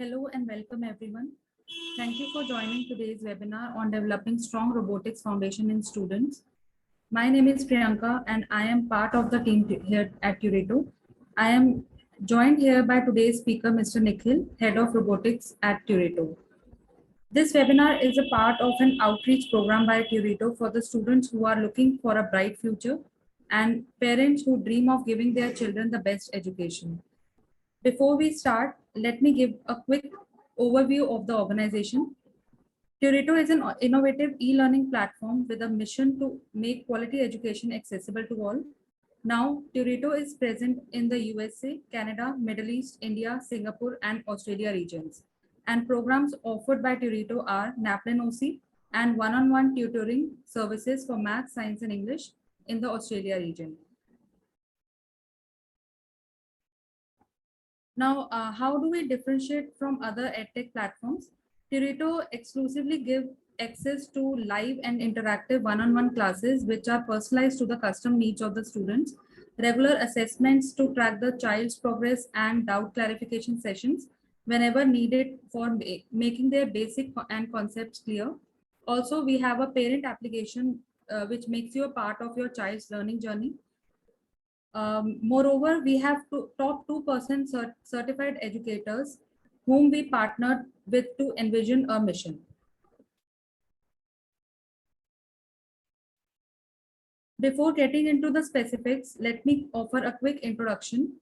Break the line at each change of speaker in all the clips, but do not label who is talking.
Hello and welcome everyone. Thank you for joining today's webinar on developing strong robotics foundation in students. My name is Priyanka and I am part of the team here at Turito. I am joined here by today's speaker, Mr. Nikhil, Head of Robotics at Turito. This webinar is a part of an outreach program by Turito for the students who are looking for a bright future and parents who dream of giving their children the best education. Before we start, let me give a quick overview of the organization. Turito is an innovative e-learning platform with a mission to make quality education accessible to all. Now, Turito is present in the USA, Canada, Middle East, India, Singapore, and Australia regions. And programs offered by Turito are NAPLAN OC and one-on-one tutoring services for math, science, and English in the Australia region. Now, how do we differentiate from other edtech platforms? Turito exclusively give access to live and interactive one-on-one classes, which are personalized to the custom needs of the students, regular assessments to track the child's progress, and doubt clarification sessions whenever needed for making their basic and concepts clear. Also, we have a parent application which makes you a part of your child's learning journey. Moreover, we have top 2% certified educators whom we partnered with to envision a mission. Before getting into the specifics, let me offer a quick introduction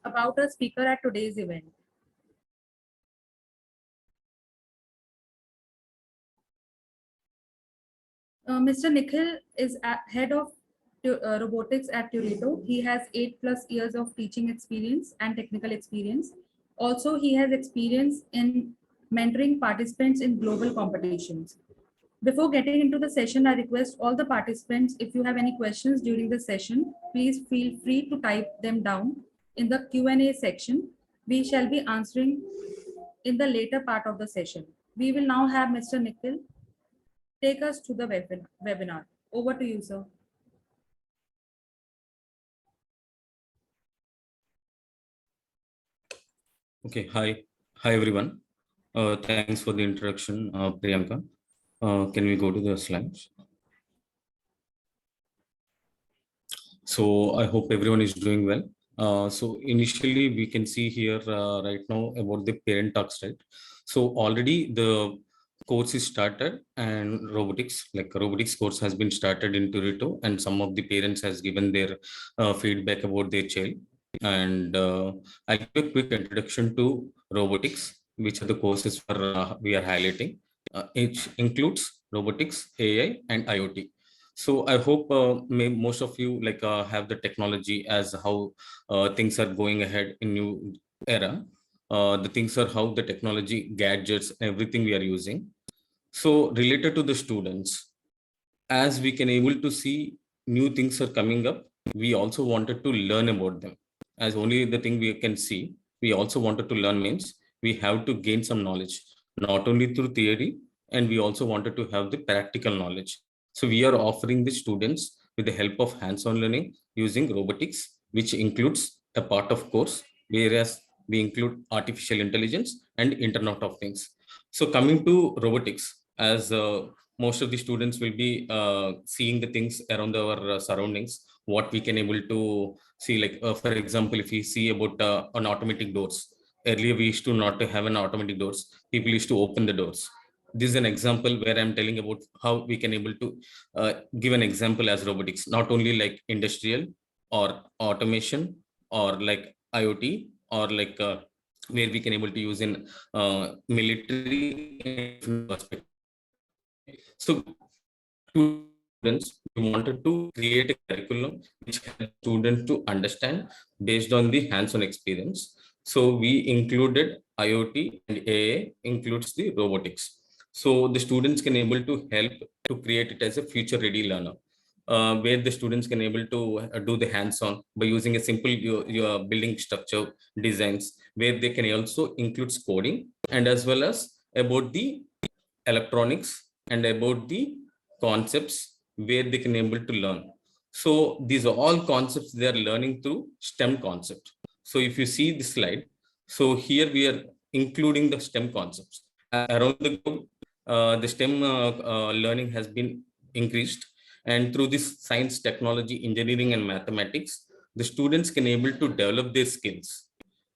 about our speaker at today's event. Mr. Nikhil is head of robotics at Turito. He has 8+ years of teaching experience and technical experience. Also, he has experience in mentoring participants in global competitions. Before getting into the session, I request all the participants, if you have any questions during the session, please feel free to type them down in the Q&A section. We shall be answering in the later part of the session. We will now have Mr. Nikhil take us to the webinar. Over to you, sir.
Okay, hi everyone. Thanks for the introduction, Priyanka. Can we go to the slides? So I hope everyone is doing well. So initially we can see here right now about the parent talks, right? So already the course is started and robotics course has been started in Turito, and some of the parents has given their feedback about their child. And I'll give a quick introduction to robotics, which are the courses we are highlighting. It includes robotics, AI, and IoT. So I hope most of you have the technology as how things are going ahead in new era. The things are how the technology, gadgets, everything we are using. So related to the students, as we can able to see new things are coming up, we also wanted to learn about them. As only the thing we can see, we also wanted to learn means we have to gain some knowledge, not only through theory, and we also wanted to have the practical knowledge. So we are offering the students with the help of hands-on learning using robotics, which includes a part of course, whereas we include artificial intelligence and Internet of Things. So coming to robotics, as most of the students will be seeing the things around our surroundings, what we can able to see, for example, if we see about an automatic doors. Earlier we used to not to have an automatic doors, people used to open the doors. This is an example where I'm telling about how we can able to give an example as robotics, not only like industrial or automation or like IoT or where we can able to use in military perspective. So students, we wanted to create a curriculum which helps students to understand based on the hands-on experience. So we included IoT and AI includes the robotics. So the students can able to help to create it as a future-ready learner. Where the students can able to do the hands-on by using a simple your building structure designs, where they can also include coding and as well as about the electronics and about the concepts where they can able to learn. So these are all concepts they are learning through STEM concept. So if you see this slide, so here we are including the STEM concepts. Around the globe, the STEM learning has been increased. And through this science, technology, engineering, and mathematics, the students can able to develop their skills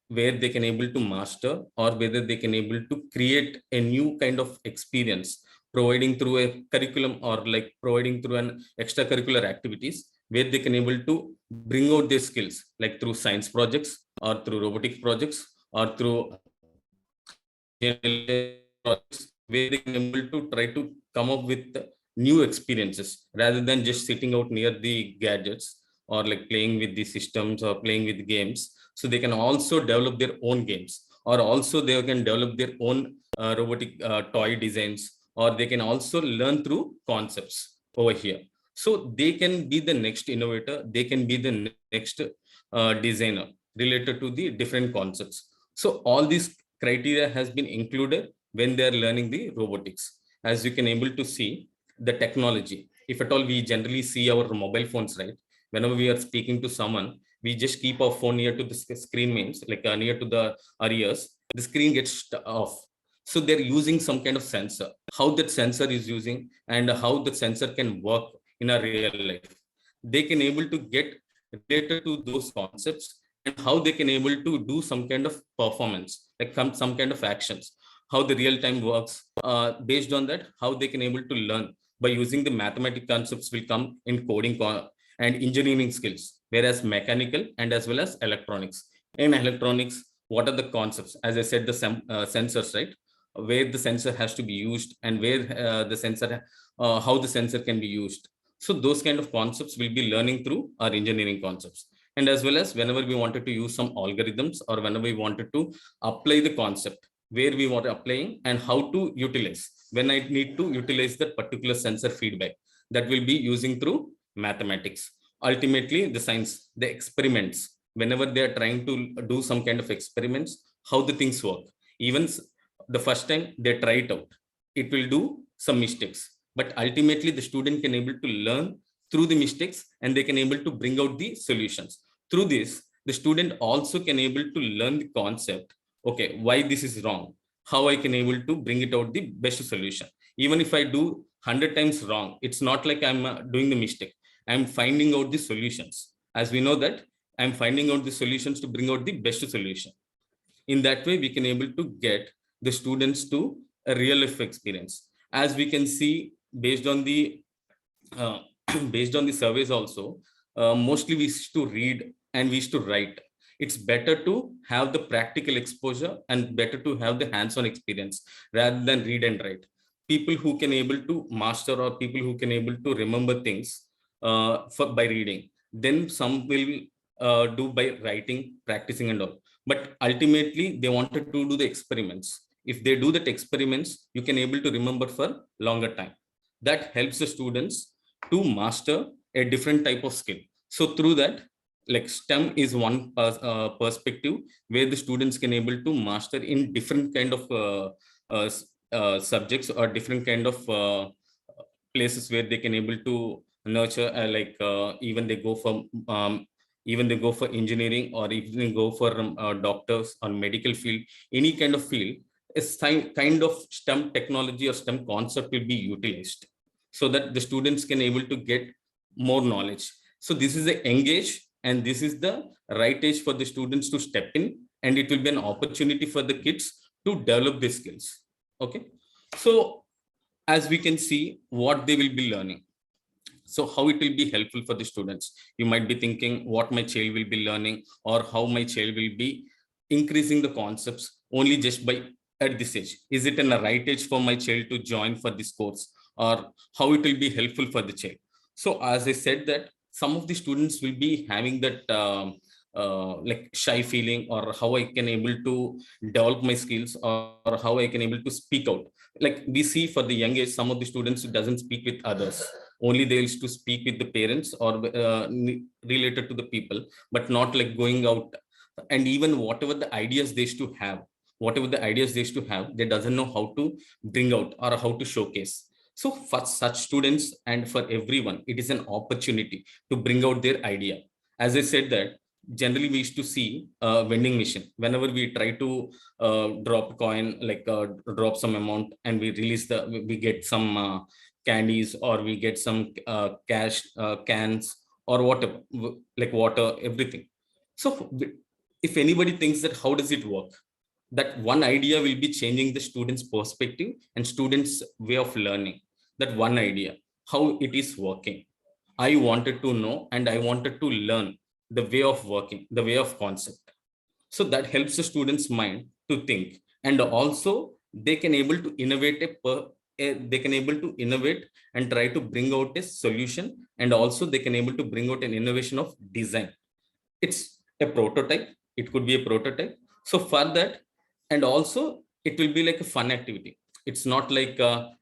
where they can able to master, or whether they can able to create a new kind of experience, providing through a curriculum, or like providing through an extracurricular activities where they can able to bring out their skills, like through science projects, or through robotic projects, or through projects, where they can able to try to come up with new experiences rather than just sitting out near the gadgets, or like playing with the systems or playing with games. So they can also develop their own games, or also they can develop their own robotic toy designs, or they can also learn through concepts over here. So they can be the next innovator, they can be the next designer related to the different concepts. So all these criteria has been included when they are learning the robotics. As you can able to see the technology, if at all we generally see our mobile phones, right? Whenever we are speaking to someone, we just keep our phone near to the screen, means like near to the our ears, the screen gets off. So they're using some kind of sensor, how that sensor is using, and how the sensor can work in a real life. They can able to get related to those concepts, and how they can able to do some kind of performance, like some kind of actions, how the real time works. Based on that, how they can able to learn by using the mathematical concepts will come in coding and engineering skills, whereas mechanical and as well as electronics. In electronics, what are the concepts? As I said, the sensors, right? Where the sensor has to be used, and where the sensor how the sensor can be used. So those kind of concepts will be learning through our engineering concepts. And as well as whenever we wanted to use some algorithms, or whenever we wanted to apply the concept, where we want applying and how to utilize, when I need to utilize that particular sensor feedback, that will be using through mathematics. Ultimately, the science, the experiments, whenever they are trying to do some kind of experiments, how the things work. Even the first time they try it out, it will do some mistakes, but ultimately the student can able to learn through the mistakes, and they can able to bring out the solutions. Through this, the student also can able to learn the concept, okay, why this is wrong, how I can able to bring it out the best solution. Even if I do 100 times wrong, it's not like I'm doing the mistake, I'm finding out the solutions. As we know that I'm finding out the solutions to bring out the best solution. In that way, we can able to get the students to a real life experience. As we can see, based on the uh, based on the surveys also, mostly we used to read and we used to write. It's better to have the practical exposure and better to have the hands-on experience rather than read and write. People who can able to master, or people who can able to remember things by reading, then some will do by writing, practicing and all. But ultimately they wanted to do the experiments. If they do that experiments, you can able to remember for longer time. That helps the students to master a different type of skill. So through that, like STEM is one perspective where the students can able to master in different kind of subjects, or different kind of places where they can able to nurture, even they go for engineering, or even they go for doctors or medical field, any kind of field. A kind of STEM technology or STEM concept will be utilized, so that the students can able to get more knowledge. So this is a engage, and this is the right age for the students to step in, and it will be an opportunity for the kids to develop their skills. Okay, so as we can see what they will be learning, so how it will be helpful for the students. You might be thinking what my child will be learning, or how my child will be increasing the concepts only just by at this age. Is it in the right age for my child to join for this course, or how it will be helpful for the child? So as I said that some of the students will be having that like shy feeling, or how I can able to develop my skills, or how I can able to speak out. Like we see for the young age, some of the students who doesn't speak with others, only they used to speak with the parents, or related to the people, but not like going out. And even whatever the ideas they used to have, they doesn't know how to bring out or how to showcase. So for such students and for everyone, it is an opportunity to bring out their idea. As I said that generally we used to see a vending machine whenever we try to drop a coin, like drop some amount, and we release we get some candies, or we get some cash, cans, or whatever, like water, everything. So if anybody thinks that how does it work, that one idea will be changing the students' perspective and students' way of learning. That one idea, how it is working. I wanted to know and I wanted to learn the way of working, the way of concept. So that helps the students' mind to think, and also they can able to innovate they can able to innovate and try to bring out a solution, and also they can able to bring out an innovation of design. It's a prototype. It could be a prototype. So for that, and also it will be like a fun activity. It's not like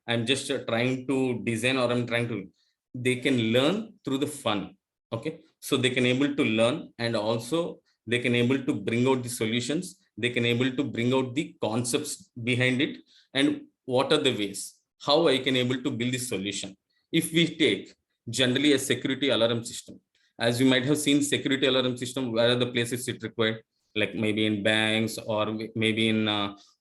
I'm just trying to design, or I'm trying to, they can learn through the fun. Okay, so they can able to learn, and also they can able to bring out the solutions. They can able to bring out the concepts behind it, and what are the ways how I can able to build this solution. If we take generally a security alarm system, as you might have seen, security alarm system, where are the places it required, like maybe in banks, or maybe in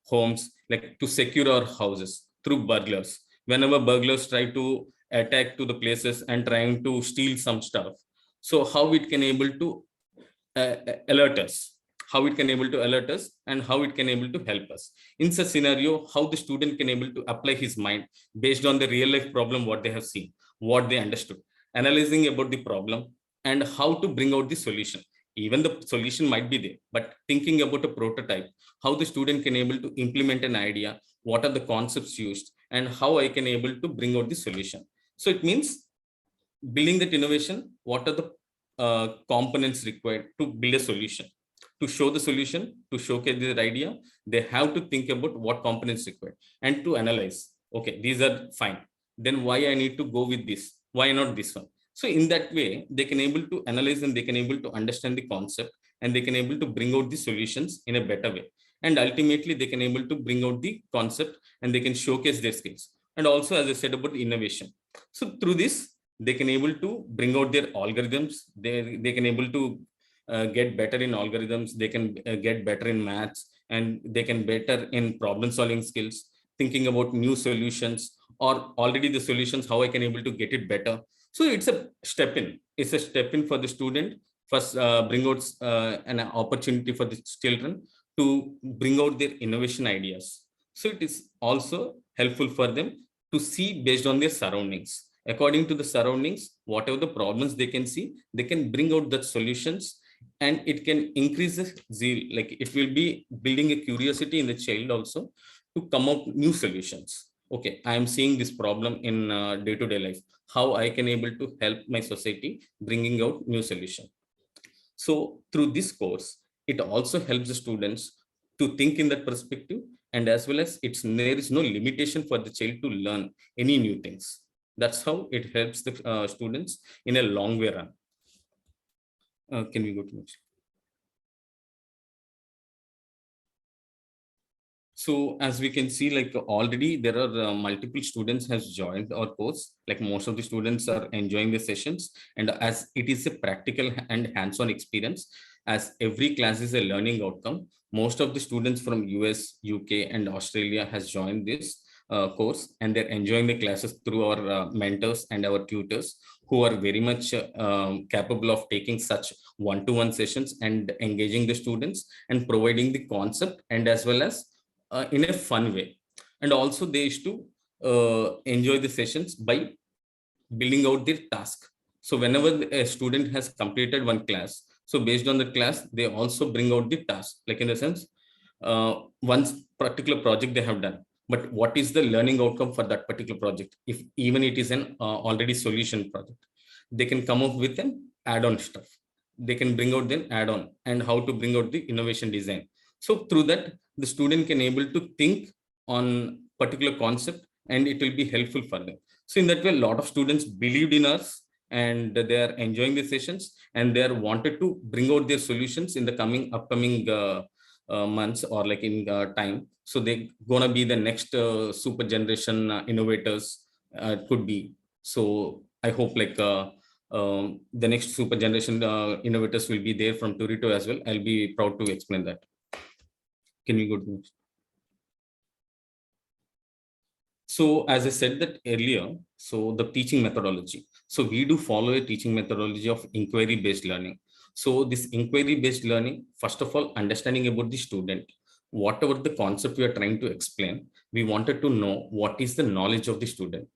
homes, like to secure our houses through burglars. Whenever burglars try to attack to the places and trying to steal some stuff, so how it can able to alert us, how it can able to alert us, and how it can able to help us in such scenario, how the student can able to apply his mind based on the real life problem, what they have seen, what they understood, analyzing about the problem, and how to bring out the solution. Even the solution might be there, but thinking about a prototype, how the student can able to implement an idea, what are the concepts used, and how I can able to bring out the solution. So it means building that innovation, what are the components required to build a solution. To show the solution, to showcase their idea, they have to think about what components required, and to analyze, okay, these are fine, then why I need to go with this, why not this one. So in that way, they can able to analyze, and they can able to understand the concept, and they can able to bring out the solutions in a better way. And ultimately, they can able to bring out the concept, and they can showcase their skills. And also, as I said about innovation. So through this, they can able to bring out their algorithms. They can able to get better in algorithms. They can get better in maths, and they can better in problem solving skills, thinking about new solutions, or already the solutions, how I can able to get it better. So it's a step in. It's a step in for the student. First, bring out an opportunity for the children to bring out their innovation ideas. So it is also helpful for them to see based on their surroundings. According to the surroundings, whatever the problems they can see, they can bring out the solutions, and it can increase the zeal. Like it will be building a curiosity in the child also to come up new solutions. Okay, I am seeing this problem in day-to-day life. How I can able to help my society bringing out new solution. So through this course, it also helps the students to think in that perspective, and as well as there is no limitation for the child to learn any new things. That's how it helps the students in a long way run. Can we go to next? So as we can see, like already there are multiple students has joined our course. Like most of the students are enjoying the sessions, and as it is a practical and hands-on experience, as every class is a learning outcome, most of the students from US, UK, and Australia has joined this course, and they're enjoying the classes through our mentors and our tutors, who are very much capable of taking such one-to-one sessions and engaging the students and providing the concept, and as well as in a fun way. And also they used to enjoy the sessions by building out their task. So whenever a student has completed one class, so based on the class, they also bring out the task, like in the sense, one particular project they have done, but what is the learning outcome for that particular project? If even it is an already solution project, they can come up with an add-on stuff. They can bring out then add-on, and how to bring out the innovation design. So through that, the student can able to think on particular concept, and it will be helpful for them. So in that way, a lot of students believed in us, and they are enjoying the sessions, and they are wanted to bring out their solutions in the upcoming months, or like in time. So they gonna be the next super generation innovators, could be. So I hope like The next super generation innovators will be there from Turito as well. I'll be proud to explain that. Can we go to next? So as I said that earlier, so the teaching methodology. So we do follow a teaching methodology of inquiry-based learning. So this inquiry-based learning, first of all, understanding about the student, whatever the concept we are trying to explain, we wanted to know what is the knowledge of the student.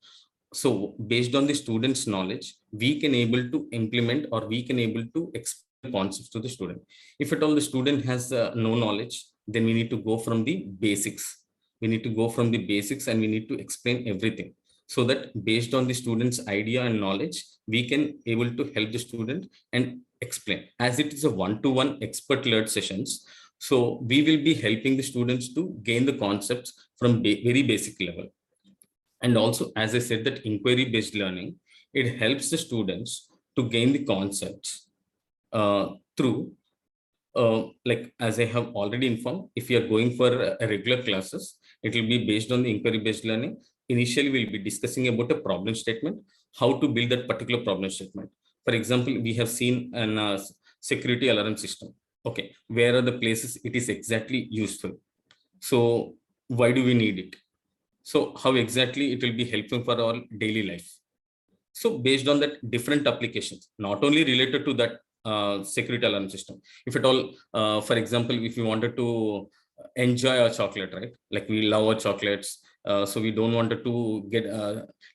So based on the student's knowledge, we can able to implement or we can able to explain concepts to the student. If at all the student has no knowledge, then we need to go from the basics. We need to go from the basics and we need to explain everything, so that based on the student's idea and knowledge, we can able to help the student and explain. As it is a one-to-one expert-led sessions, so we will be helping the students to gain the concepts from very basic level. And also, as I said, that inquiry-based learning, it helps the students to gain the concepts through, like as I have already informed, if you are going for a regular classes, it will be based on the inquiry-based learning. Initially, we'll be discussing about a problem statement, how to build that particular problem statement. For example, we have seen an security alarm system. Okay, where are the places it is exactly useful? So why do we need it? So how exactly it will be helpful for our daily life? So based on that, different applications, not only related to that security alarm system. If at all, for example, if you wanted to enjoy our chocolate, right? Like we love our chocolates. So we don't want to get,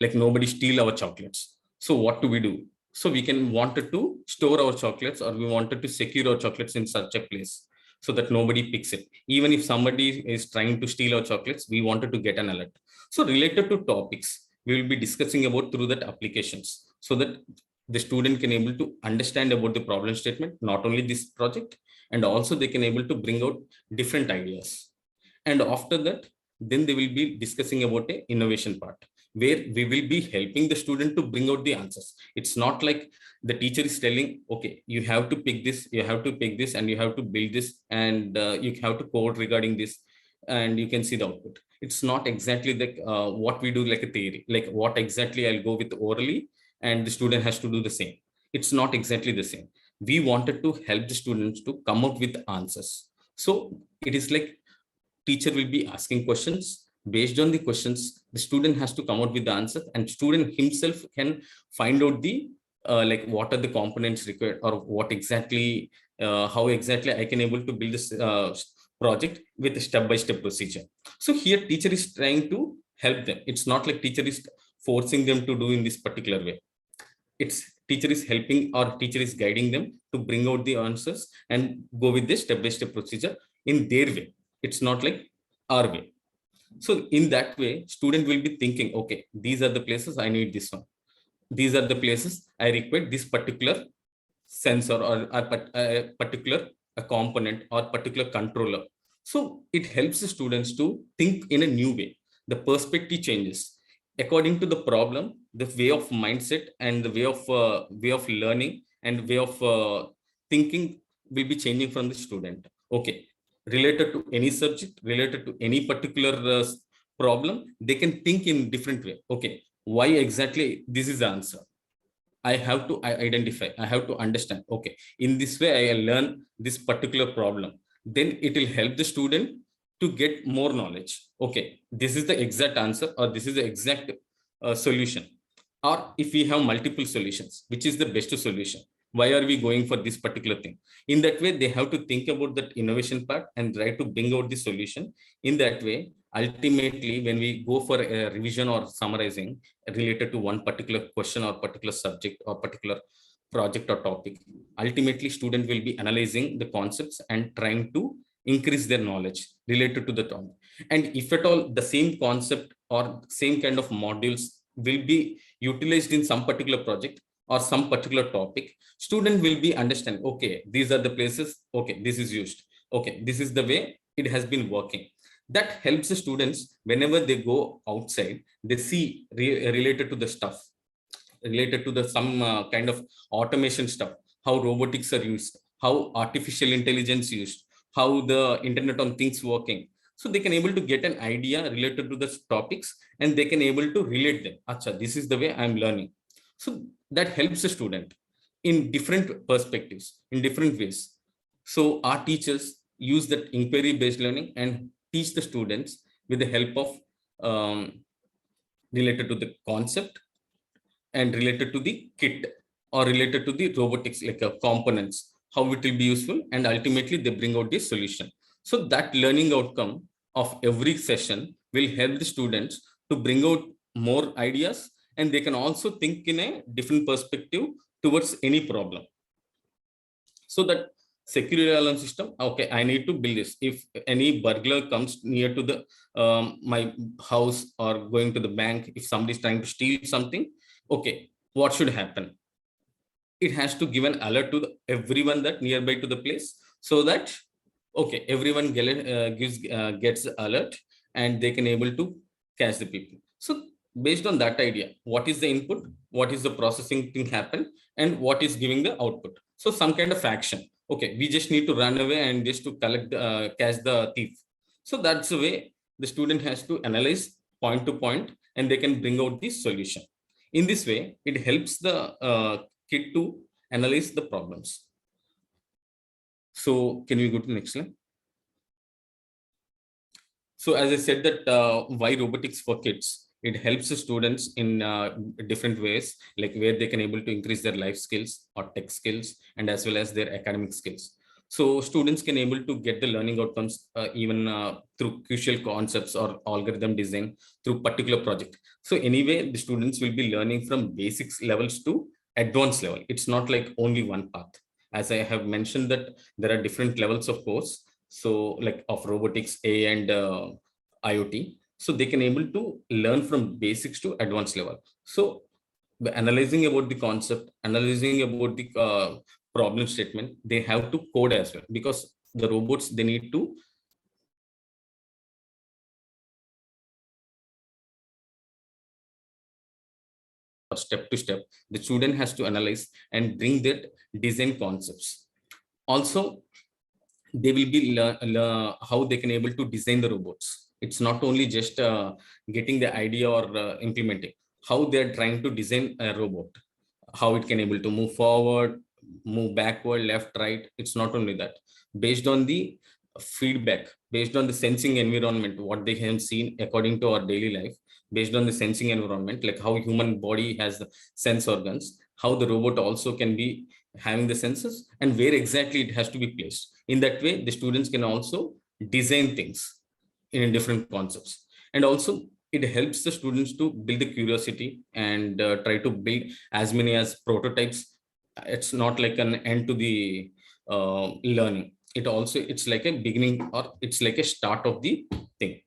like nobody steal our chocolates. So what do we do? So we can wanted to store our chocolates, or we wanted to secure our chocolates in such a place so that nobody picks it. Even if somebody is trying to steal our chocolates, we wanted to get an alert. So related to topics, we will be discussing about through that applications, so that the student can able to understand about the problem statement, not only this project, and also they can able to bring out different ideas. And after that, then they will be discussing about a innovation part, where we will be helping the student to bring out the answers. It's not like the teacher is telling, okay, you have to pick this, you have to pick this, and you have to build this, and you have to code regarding this, and you can see the output. It's not exactly like what we do, like a theory, like what exactly I'll go with orally, and the student has to do the same. It's not exactly the same. We wanted to help the students to come up with answers. So it is like teacher will be asking questions. Based on the questions, the student has to come out with the answer, and student himself can find out the like what are the components required, or what exactly, how exactly I can able to build this project with a step-by-step procedure. So here teacher is trying to help them. It's not like teacher is forcing them to do in this particular way. It's teacher is helping, or teacher is guiding them to bring out the answers and go with this step-by-step procedure in their way. It's not like our way. So in that way, student will be thinking, okay, these are the places I need this one. These are the places I require this particular sensor, or a particular a component, or particular controller. So it helps the students to think in a new way. The perspective changes according to the problem. The way of mindset and the way of learning and way of thinking will be changing from the student. Okay, related to any subject, related to any particular problem, they can think in different way. Okay, why exactly this is the answer? I have to identify, I have to understand. Okay, in this way, I learn this particular problem. Then it will help the student to get more knowledge. Okay, this is the exact answer, or this is the exact solution. Or if we have multiple solutions, which is the best solution? Why are we going for this particular thing? In that way, they have to think about that innovation part and try to bring out the solution. In that way, ultimately, when we go for a revision or summarizing related to one particular question or particular subject or particular project or topic, ultimately student will be analyzing the concepts and trying to increase their knowledge related to the topic. And if at all the same concept or same kind of modules will be utilized in some particular project or some particular topic, student will be understand, okay, these are the places, okay, this is used, okay, this is the way it has been working. That helps the students whenever they go outside, they see related to the stuff, related to the some kind of automation stuff, how robotics are used, how artificial intelligence used, how the internet on things working. So they can able to get an idea related to the topics, and they can able to relate them. Acha, this is the way I'm learning. So that helps the student in different perspectives, in different ways. So our teachers use that inquiry-based learning and teach the students with the help of related to the concept and related to the kit or related to the robotics, like components, how it will be useful, and ultimately they bring out the solution. So that learning outcome of every session will help the students to bring out more ideas, and they can also think in a different perspective towards any problem. So that security alarm system, okay, I need to build this. If any burglar comes near to the my house or going to the bank, if somebody is trying to steal something, okay, what should happen? It has to give an alert to everyone that nearby to the place, so that okay, everyone gets the alert and they can able to catch the people. So based on that idea, what is the input, what is the processing thing happen, and what is giving the output? So some kind of action. Okay, we just need to run away and just to collect catch the thief. So that's the way the student has to analyze point to point, and they can bring out the solution. In this way, it helps the kid to analyze the problems. So can we go to the next slide? So as I said that why robotics for kids, it helps the students in different ways, like where they can able to increase their life skills or tech skills, and as well as their academic skills. So students can able to get the learning outcomes even through crucial concepts or algorithm design through particular project. So anyway, the students will be learning from basics levels to advanced level. It's not like only one path. As I have mentioned that there are different levels of course. So like of robotics, A and IoT. So they can able to learn from basics to advanced level. So by analyzing about the concept, analyzing about the problem statement, they have to code as well, because the robots, they need to step to step. The student has to analyze and bring that design concepts. Also, they will be how they can able to design the robots. It's not only just getting the idea or implementing, how they're trying to design a robot, how it can able to move forward, move backward, left, right. It's not only that. Based on the feedback, based on the sensing environment, what they have seen according to our daily life, based on the sensing environment, like how human body has the sense organs, how the robot also can be having the senses, and where exactly it has to be placed. In that way, the students can also design things in different concepts. And also it helps the students to build the curiosity and try to build as many as prototypes. It's not like an end to the learning. It's like a beginning, or it's like a start of the thing.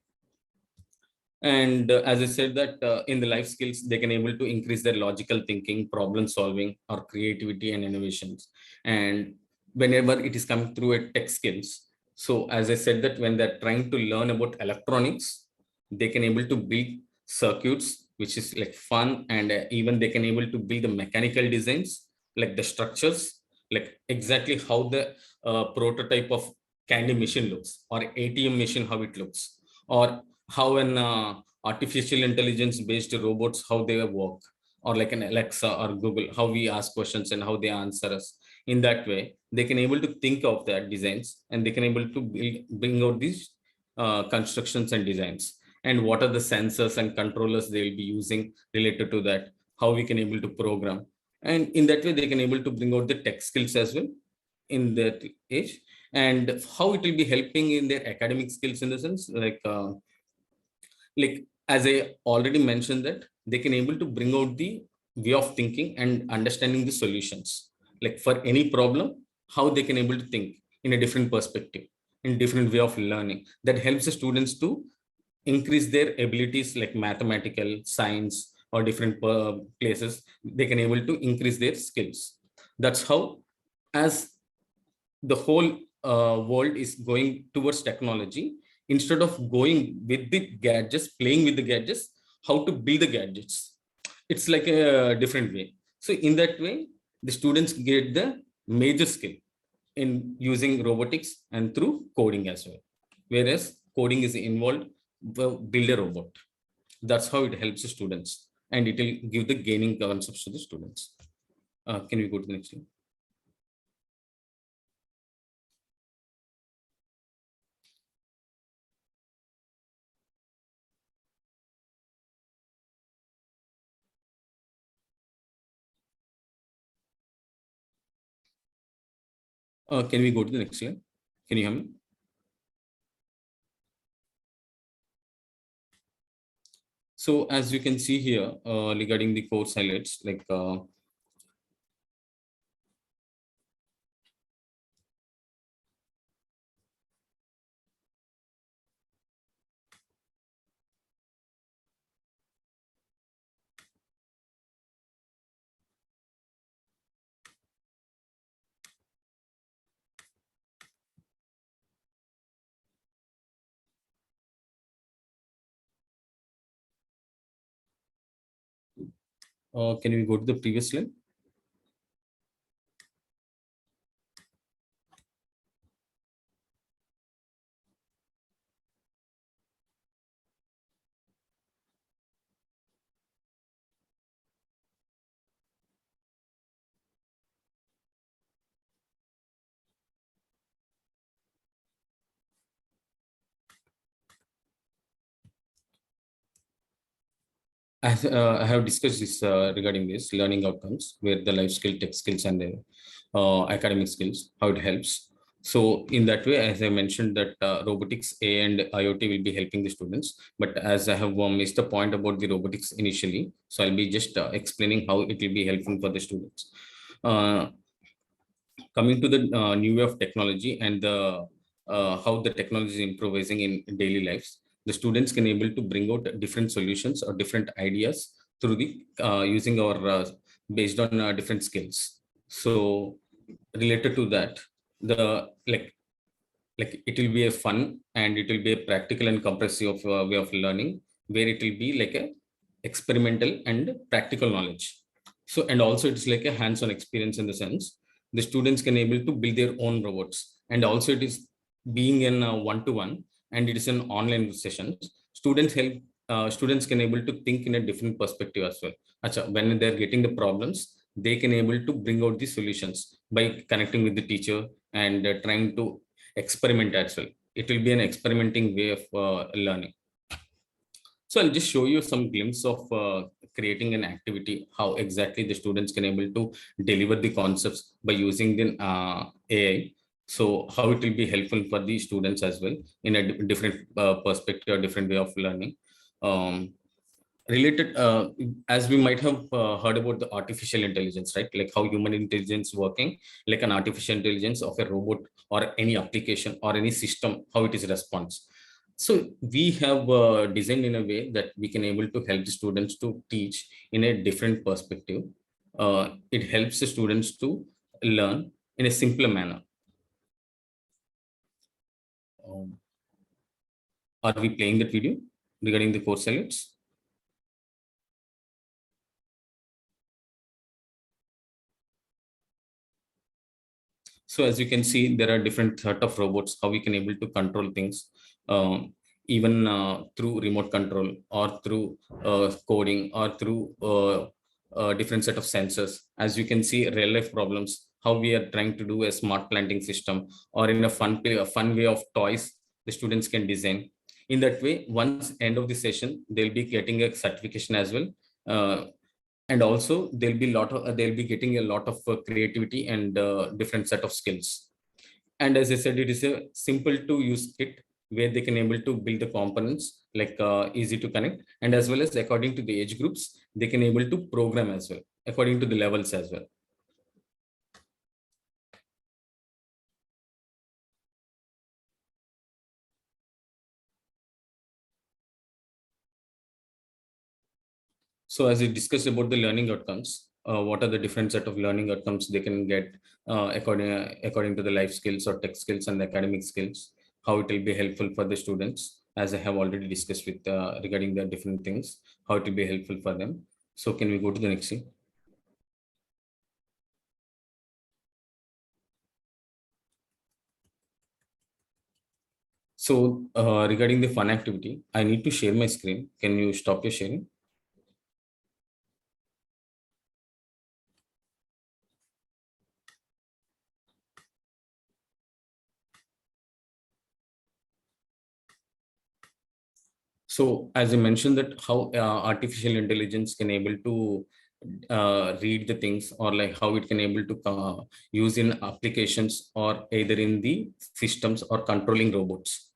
And as I said that in the life skills, they can able to increase their logical thinking, problem solving, or creativity and innovations. And whenever it is coming through a tech skills, so as I said that when they're trying to learn about electronics, they can able to build circuits, which is like fun. And even they can able to build the mechanical designs, like the structures, like exactly how the prototype of candy machine looks, or ATM machine, how it looks, or how an artificial intelligence based robots, how they work, or like an Alexa or Google, how we ask questions and how they answer us. In that way, they can able to think of that designs, and they can able to bring out these constructions and designs, and what are the sensors and controllers they will be using related to that, how we can able to program. And in that way, they can able to bring out the tech skills as well in that age. And how it will be helping in their academic skills, in the sense like as I already mentioned that they can able to bring out the way of thinking and understanding the solutions, like for any problem, how they can able to think in a different perspective, in different way of learning, that helps the students to increase their abilities, like mathematical, science, or different places. They can able to increase their skills. That's how, as the whole world is going towards technology, instead of going with the gadgets, playing with the gadgets, how to build the gadgets. It's like a different way. So in that way, the students get the major skill in using robotics and through coding as well. Whereas coding is involved, build a robot. That's how it helps the students, and it will give the gaining concepts to the students. Can we go to the next slide? Can we go to the next slide? Can you hear me? So as you can see here, regarding the course highlights, like can we go to the previous slide? As I have discussed this regarding this learning outcomes, where the life skill, tech skills, and the academic skills, how it helps. So in that way, as I mentioned that robotics, A and IoT will be helping the students. But as I have missed the point about the robotics initially, so I'll be just explaining how it will be helpful for the students. Uh, Coming to the new way of technology and the how the technology is improvising in daily lives, the students can able to bring out different solutions or different ideas through the using our based on different skills. So related to that, the like it will be a fun and it will be a practical and comprehensive way of learning, where it will be like a experimental and practical knowledge. So and also it's like a hands-on experience, in the sense the students can able to build their own robots, and also it is being in one-to-one, and it is an online sessions. Students can able to think in a different perspective as well. Acha, when they're getting the problems, they can able to bring out the solutions by connecting with the teacher and trying to experiment as well. It will be an experimenting way of learning. So I'll just show you some glimpse of creating an activity, how exactly the students can able to deliver the concepts by using the AI. So how it will be helpful for the students as well in a different perspective or different way of learning. Um, Related, as we might have heard about the artificial intelligence, right? Like how human intelligence working, like an artificial intelligence of a robot or any application or any system, how it is response. So we have designed in a way that we can able to help the students to teach in a different perspective. It helps the students to learn in a simpler manner. Um, are we playing that video regarding the course highlights? So as you can see, there are different set of robots, how we can able to control things, even through remote control or through coding or through different set of sensors. As you can see, real life problems, how we are trying to do a smart planting system, or in a fun way of toys, the students can design. In that way, once end of the session, they'll be getting a certification as well. Uh, and also they'll be getting a lot of creativity and different set of skills. And as I said, it is a simple to use kit where they can able to build the components, like easy to connect, and as well as according to the age groups they can able to program as well according to the levels as well. So as we discussed about the learning outcomes, what are the different set of learning outcomes they can get according to the life skills or tech skills and academic skills, how it will be helpful for the students, as I have already discussed with regarding the different things, how it will be helpful for them. So can we go to the next scene? So regarding the fun activity, I need to share my screen. Can you stop your sharing? So as I mentioned that how artificial intelligence can able to read the things, or like how it can able to use in applications or either in the systems or controlling robots.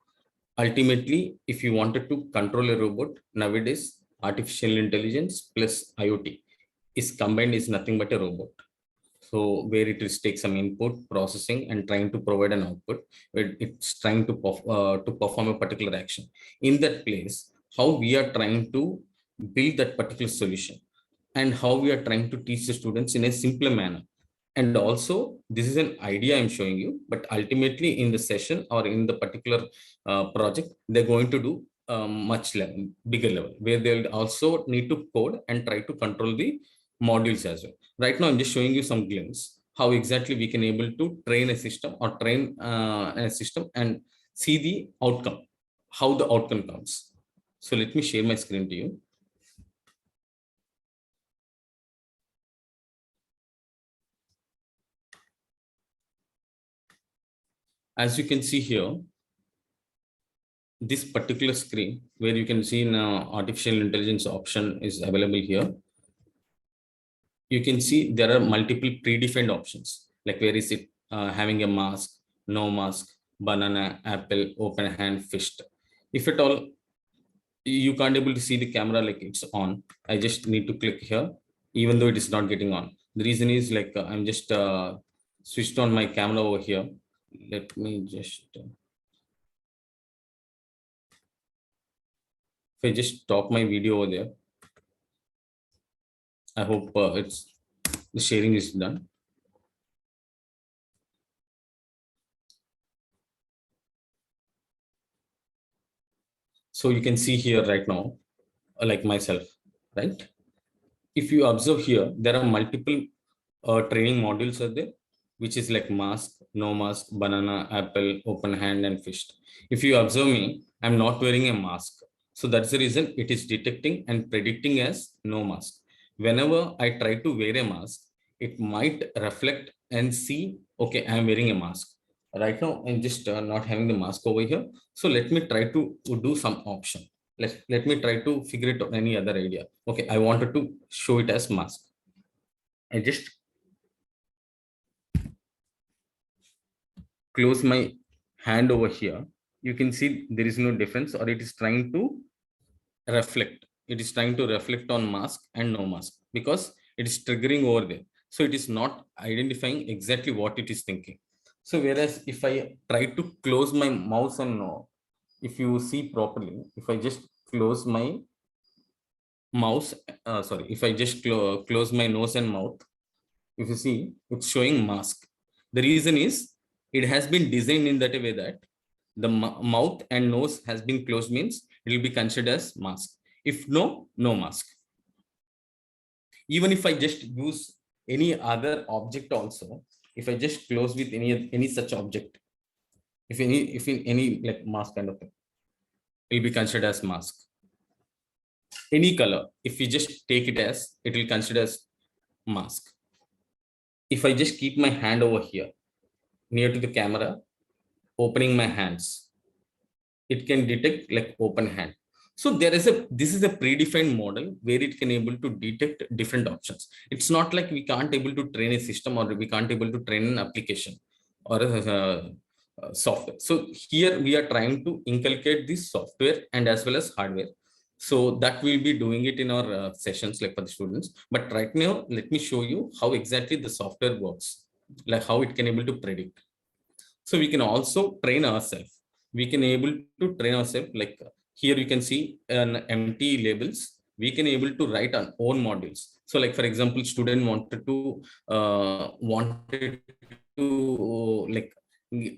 Ultimately, if you wanted to control a robot nowadays, artificial intelligence plus IoT is combined is nothing but a robot. So where it is take some input processing and trying to provide an output, it's trying to perform a particular action. In that place, how we are trying to build that particular solution and how we are trying to teach the students in a simpler manner. And also, this is an idea I'm showing you, but ultimately in the session or in the particular project, they're going to do much level, bigger level, where they'll also need to code and try to control the modules as well. Right now, I'm just showing you some glimpse how exactly we can able to train a system or train a system and see the outcome, how the outcome comes. So let me share my screen to you. As you can see here, this particular screen where you can see now artificial intelligence option is available here. You can see there are multiple predefined options, like where is it having a mask, no mask, banana, apple, open hand, fist. If at all you can't able to see the camera like it's on, I just need to click here, even though it is not getting on. The reason is like I'm just switched on my camera over here. Let me just if I just stop my video over there, I hope it's the sharing is done. So you can see here right now, like myself, right? If you observe here, there are multiple training modules are there, which is like mask, no mask, banana, apple, open hand, and fist. If you observe me, I'm not wearing a mask. So that's the reason it is detecting and predicting as no mask. Whenever I try to wear a mask, it might reflect and see, okay, I'm wearing a mask. Right now, I'm just not having the mask over here. So let me try to do some option. Let me try to figure it out any other idea. Okay, I wanted to show it as mask. I just close my hand over here. You can see there is no difference, or it is trying to reflect. It is trying to reflect on mask and no mask because it is triggering over there. So it is not identifying exactly what it is thinking. So whereas if I try to close my mouse and no, if you see properly, if I just close my mouse, sorry, if I just close my nose and mouth, if you see, it's showing mask. The reason is it has been designed in that way that the mouth and nose has been closed means it will be considered as mask. If no, no mask. Even if I just use any other object also, if I just close with any such object, if in any like mask kind of thing, it will be considered as mask. Any color, if you just take it as, it will consider as mask. If I just keep my hand over here near to the camera, opening my hands, it can detect like open hand. So this is a predefined model where it can able to detect different options. It's not like we can't able to train a system or we can't able to train an application or a software. So here we are trying to inculcate this software and as well as hardware. So that we'll be doing it in our sessions like for the students. But right now, let me show you how exactly the software works, like how it can able to predict. So we can also train ourselves. We can able to train ourselves like here you can see an empty labels. We can able to write our own modules. So like for example, student wanted to like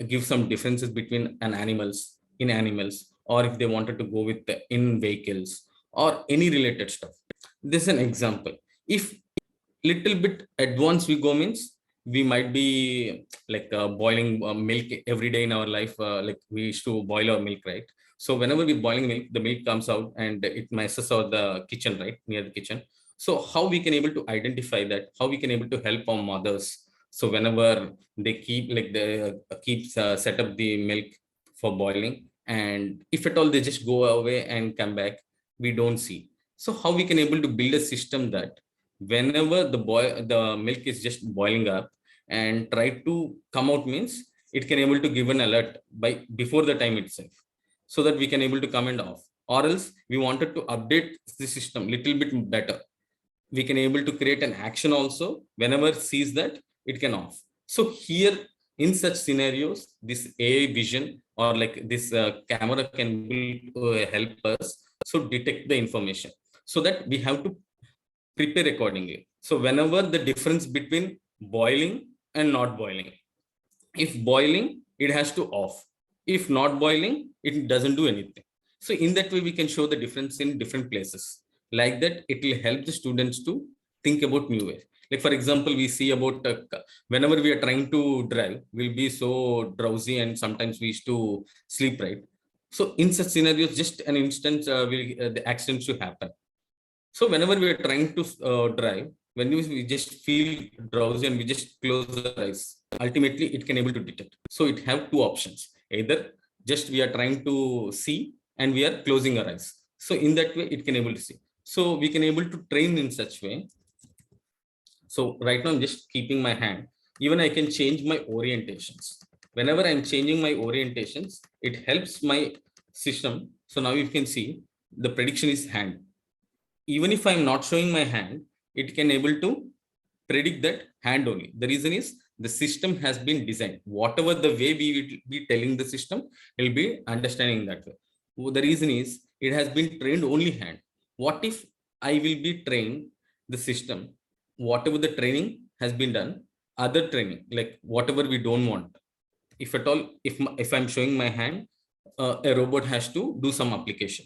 give some differences between an animals in animals, or if they wanted to go with the in vehicles or any related stuff. This is an example. If little bit advanced we go means we might be like boiling milk every day in our life, like we used to boil our milk, right? So whenever we boiling milk, the milk comes out and it messes out the kitchen, right, near the kitchen. So how we can able to identify that, how we can able to help our mothers, so whenever they keep like they keep set up the milk for boiling, and if at all they just go away and come back, we don't see. So how we can able to build a system that whenever the milk is just boiling up and try to come out, means it can able to give an alert by before the time itself, so that we can able to come and off. Or else we wanted to update the system little bit better, we can able to create an action also, whenever it sees that it can off. So here, in such scenarios, this AI vision or like this camera can help us so detect the information, so that we have to prepare accordingly. So whenever the difference between boiling and not boiling, if boiling, it has to off. If not boiling, it doesn't do anything. So in that way, we can show the difference in different places. Like that, it will help the students to think about new ways. Like for example, we see about whenever we are trying to drive, we'll be so drowsy and sometimes we used to sleep, right? So in such scenarios, just an instance, the accident should happen. So whenever we are trying to drive, when we just feel drowsy and we just close the eyes, ultimately it can able to detect. So it have two options: either just we are trying to see and we are closing our eyes. So in that way, it can able to see. So we can able to train in such way. So right now I'm just keeping my hand. Even I can change my orientations. Whenever I'm changing my orientations, it helps my system. So now you can see the prediction is hand. Even if I'm not showing my hand, it can able to predict that hand only. The reason is the system has been designed. Whatever the way we will be telling the system, it will be understanding that way. The reason is it has been trained only hand. What if I will be trained the system, whatever the training has been done, other training, like whatever we don't want. If at all, if I'm showing my hand, a robot has to do some application.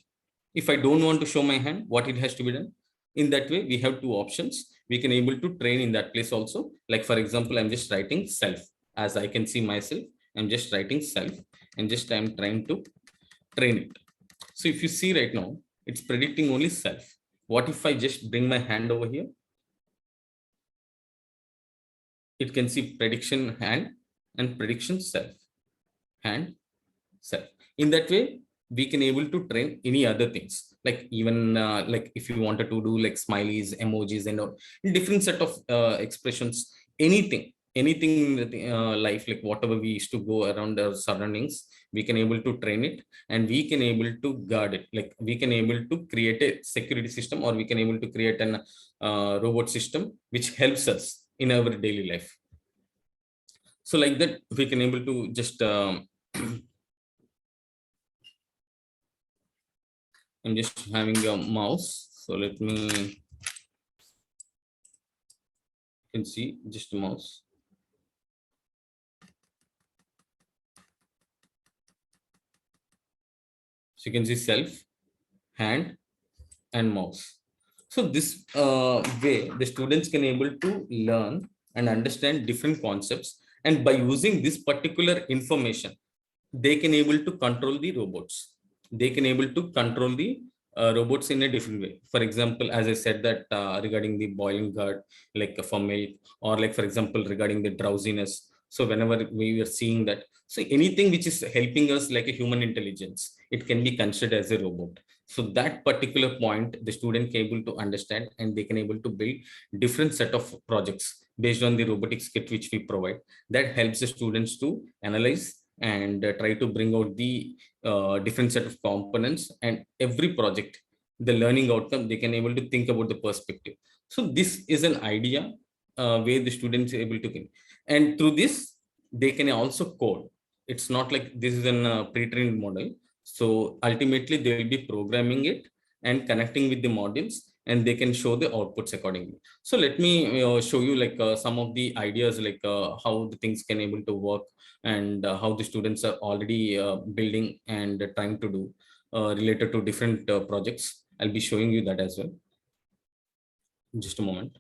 If I don't want to show my hand, what it has to be done? In that way, we have two options. We can able to train in that place also. Like for example, I'm just writing self. As I can see myself, I'm just writing self, and just I'm trying to train it. So if you see right now, it's predicting only self. What if I just bring my hand over here? It can see prediction hand and prediction self. Hand, self. In that way, we can able to train any other things, like even like if you wanted to do like smileys, emojis, and all, different set of expressions, anything in the life, like whatever we used to go around our surroundings, we can able to train it, and we can able to guard it. Like we can able to create a security system, or we can able to create an robot system which helps us in our daily life. So like that, we can able to just I'm just having a mouse. So let me, you can see just a mouse. So you can see self, hand, and mouse. So this way, the students can able to learn and understand different concepts. And by using this particular information, they can able to control the robots. They can able to control the robots in a different way. For example, as I said that regarding the boiling gut, like for milk, or like for example regarding the drowsiness. So whenever we are seeing that, so anything which is helping us like a human intelligence, it can be considered as a robot. So that particular point, the student can able to understand, and they can able to build different set of projects based on the robotics kit which we provide. That helps the students to analyze and try to bring out the different set of components, and every project, the learning outcome, they can able to think about the perspective. So this is an idea where the students are able to think, and through this they can also code. It's not like this is an pre-trained model. So ultimately they will be programming it and connecting with the modules, and they can show the outputs accordingly. So let me show you like some of the ideas, like how the things can able to work, and how the students are already building and trying to do related to different projects. I'll be showing you that as well. Just a moment.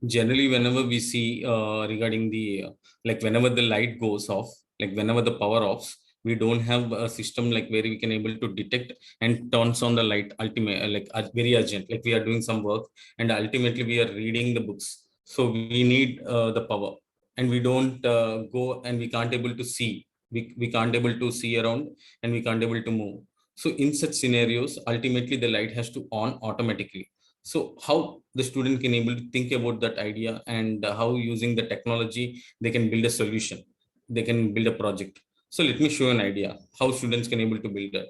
Generally, whenever we see regarding the like whenever the light goes off, like whenever the power offs, we don't have a system like where we can able to detect and turns on the light ultimate like very urgent, like we are doing some work and ultimately we are reading the books, so we need the power, and we don't go and we can't able to see, we can't able to see around, and we can't able to move. So in such scenarios, ultimately the light has to on automatically. So how the student can able to think about that idea, and how using the technology they can build a solution, they can build a project. So let me show an idea how students can able to build that.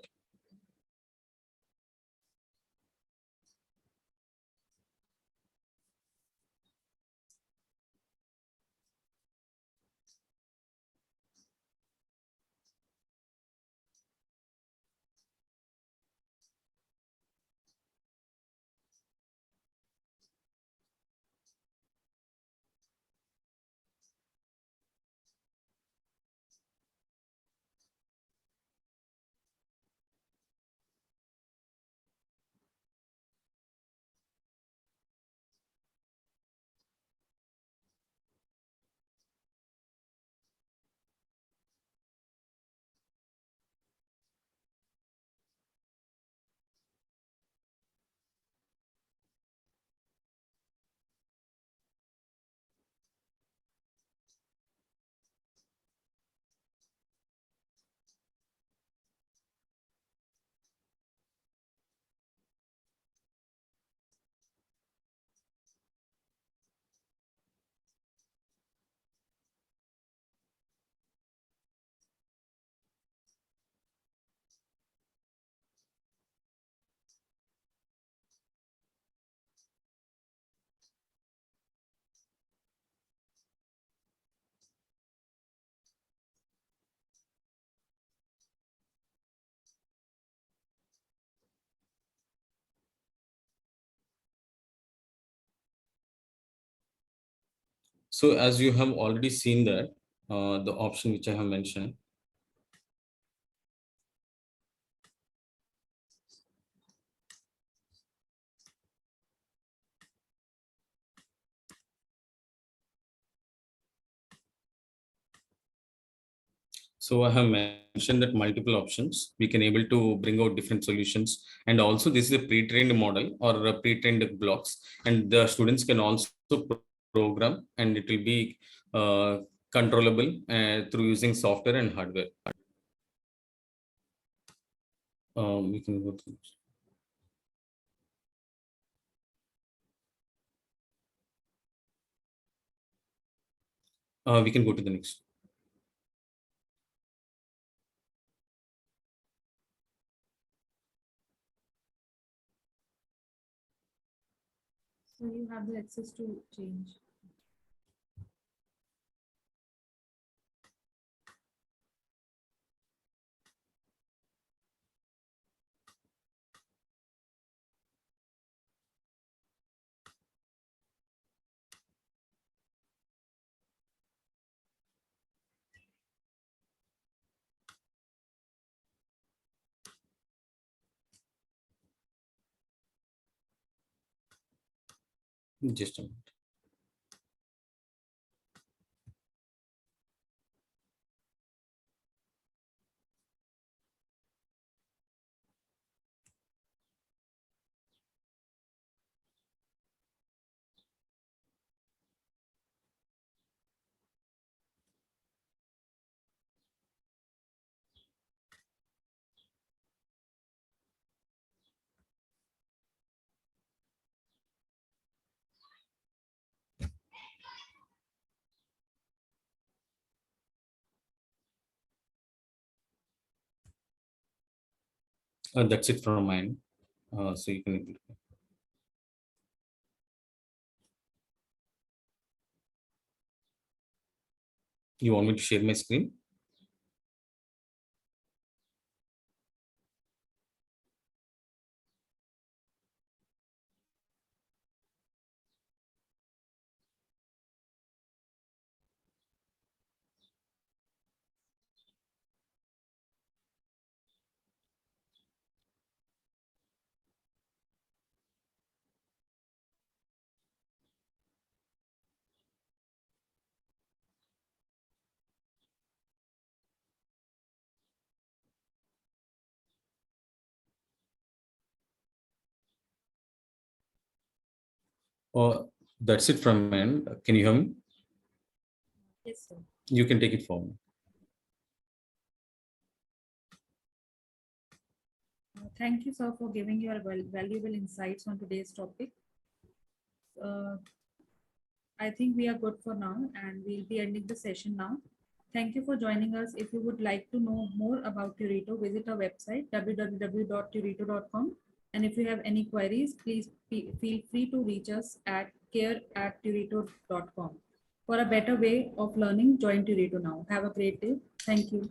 So as you have already seen that the option which I have mentioned. So I have mentioned that multiple options, we can able to bring out different solutions. And also this is a pre-trained model or a pre-trained blocks, and the students can also program, and it will be uh, controllable through using software and hardware. We can go to, we can go to the next.
So you have the access to change.
Just a minute. That's it from mine. So you can, you want me to share my screen? That's it from my end. Can you hear me?
Yes, sir.
You can take it forward.
Thank you, sir, for giving your valuable insights on today's topic. Uh, I think we are good for now and we'll be ending the session now. Thank you for joining us. If you would like to know more about Turito, visit our website www.turito.com. And if you have any queries, please feel free to reach us at care@turito.com. For a better way of learning, join Turito now. Have a great day. Thank you.